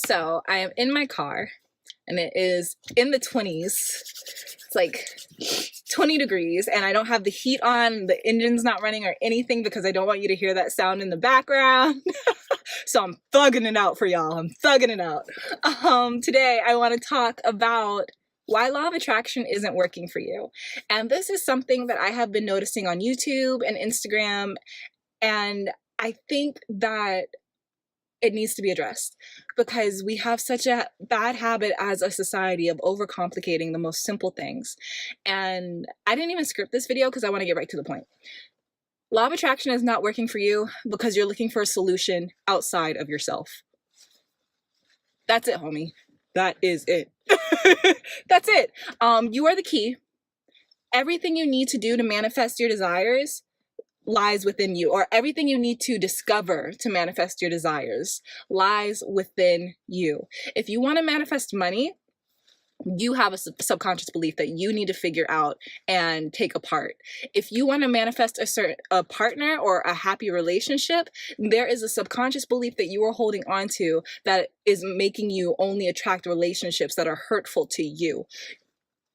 So I am in my car and it is in the 20s. It's like 20 degrees and I don't have the heat on, the engine's not running or anything because I don't want you to hear that sound in the background. So I'm thugging it out for y'all. I'm thugging it out. Today I want to talk about why law of attraction isn't working for you. And this is something that I have been noticing on YouTube and Instagram, and I think that it needs to be addressed because we have such a bad habit as a society of overcomplicating the most simple things. And I didn't even script this video because I want to get right to the point. Law of attraction is not working for you because you're looking for a solution outside of yourself. That's it, homie. That is it. That's it. You are the key. Everything you need to do to manifest your desires lies within you, or everything you need to discover to manifest your desires lies within you. If you want to manifest money, you have a subconscious belief that you need to figure out and take apart. If you want to manifest a partner or a happy relationship, there is a subconscious belief that you are holding on to that is making you only attract relationships that are hurtful to you.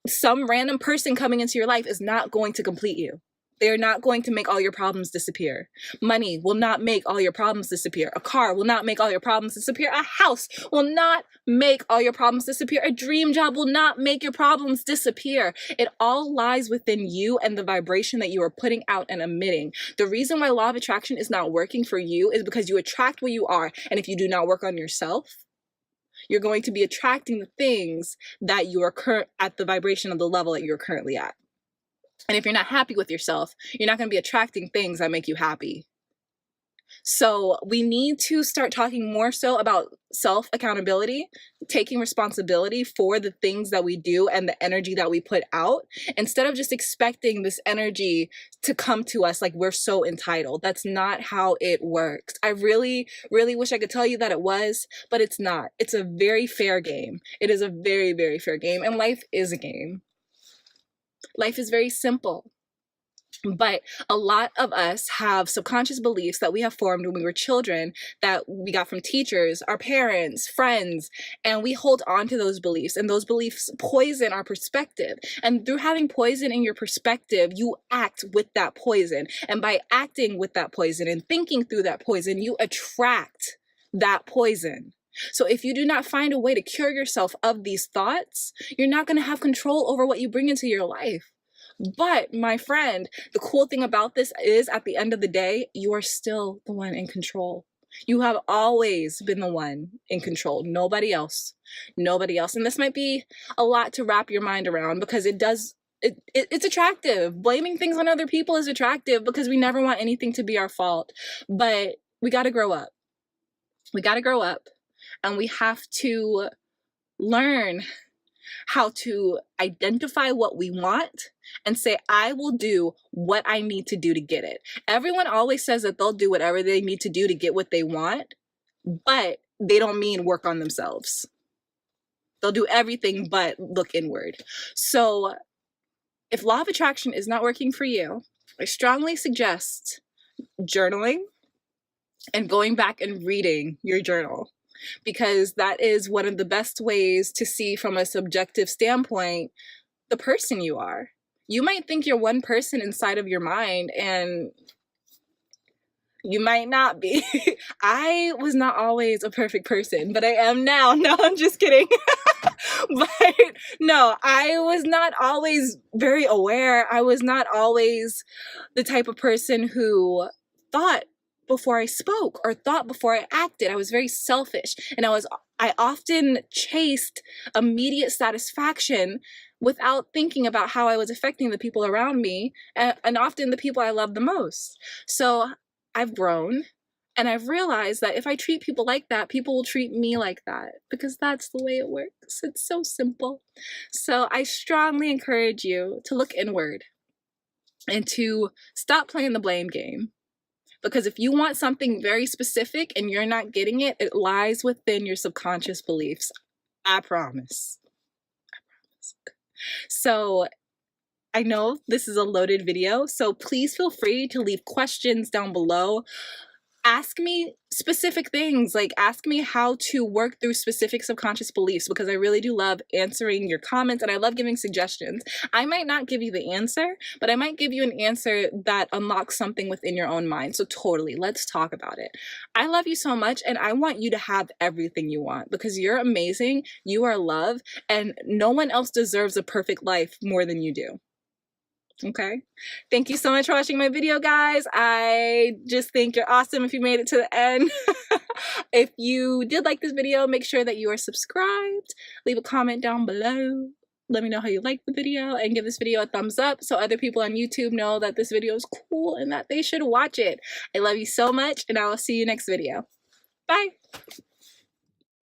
Some random person coming into your life is not going to complete you. They're not going to make all your problems disappear. Money will not make all your problems disappear. A car will not make all your problems disappear. A house will not make all your problems disappear. A dream job will not make your problems disappear. It all lies within you and the vibration that you are putting out and emitting. The reason why law of attraction is not working for you is because you attract what you are. And if you do not work on yourself, you're going to be attracting the things that you are at the vibration of the level that you're currently at. And if you're not happy with yourself, you're not going to be attracting things that make you happy. So we need to start talking more so about self-accountability, taking responsibility for the things that we do and the energy that we put out, instead of just expecting this energy to come to us like we're so entitled. That's not how it works. I really, really wish I could tell you that it was, but it's not. It's a very fair game. It is a very, very fair game, and life is a game. Life is very simple, but a lot of us have subconscious beliefs that we have formed when we were children that we got from teachers, our parents, friends, and we hold on to those beliefs, and those beliefs poison our perspective. And through having poison in your perspective, you act with that poison. And by acting with that poison and thinking through that poison, you attract that poison. So if you do not find a way to cure yourself of these thoughts, you're not going to have control over what you bring into your life. But my friend, the cool thing about this is at the end of the day, you are still the one in control. You have always been the one in control. Nobody else. Nobody else. And this might be a lot to wrap your mind around because it's attractive. Blaming things on other people is attractive because we never want anything to be our fault. But we got to grow up. We got to grow up. And we have to learn how to identify what we want and say, I will do what I need to do to get it. Everyone always says that they'll do whatever they need to do to get what they want, but they don't mean work on themselves. They'll do everything but look inward. So if law of attraction is not working for you, I strongly suggest journaling and going back and reading your journal, because that is one of the best ways to see from a subjective standpoint the person you are. You might think you're one person inside of your mind, and you might not be. I was not always a perfect person, but I am now. No, I'm just kidding. But no, I was not always very aware. I was not always the type of person who thought before I spoke or thought before I acted. I was very selfish, and I often chased immediate satisfaction without thinking about how I was affecting the people around me, and often the people I love the most. So I've grown, and I've realized that if I treat people like that, people will treat me like that, because that's the way it works. It's so simple. So I strongly encourage you to look inward and to stop playing the blame game. Because if you want something very specific and you're not getting it, it lies within your subconscious beliefs. I promise. I promise. So I know this is a loaded video, so please feel free to leave questions down below. ask me specific things, like ask me how to work through specific subconscious beliefs, because I really do love answering your comments and I love giving suggestions. I might not give you the answer, but I might give you an answer that unlocks something within your own mind. So totally, let's talk about it. I love you so much and I want you to have everything you want, because you're amazing, you are love, and no one else deserves a perfect life more than you do. Okay, thank you so much for watching my video, guys. I just think you're awesome if you made it to the end. If you did like this video, make sure that you are subscribed. Leave a comment down below. Let me know how you liked the video, and give this video a thumbs up so other people on YouTube know that this video is cool and that they should watch it. I love you so much, and I will see you next video. Bye.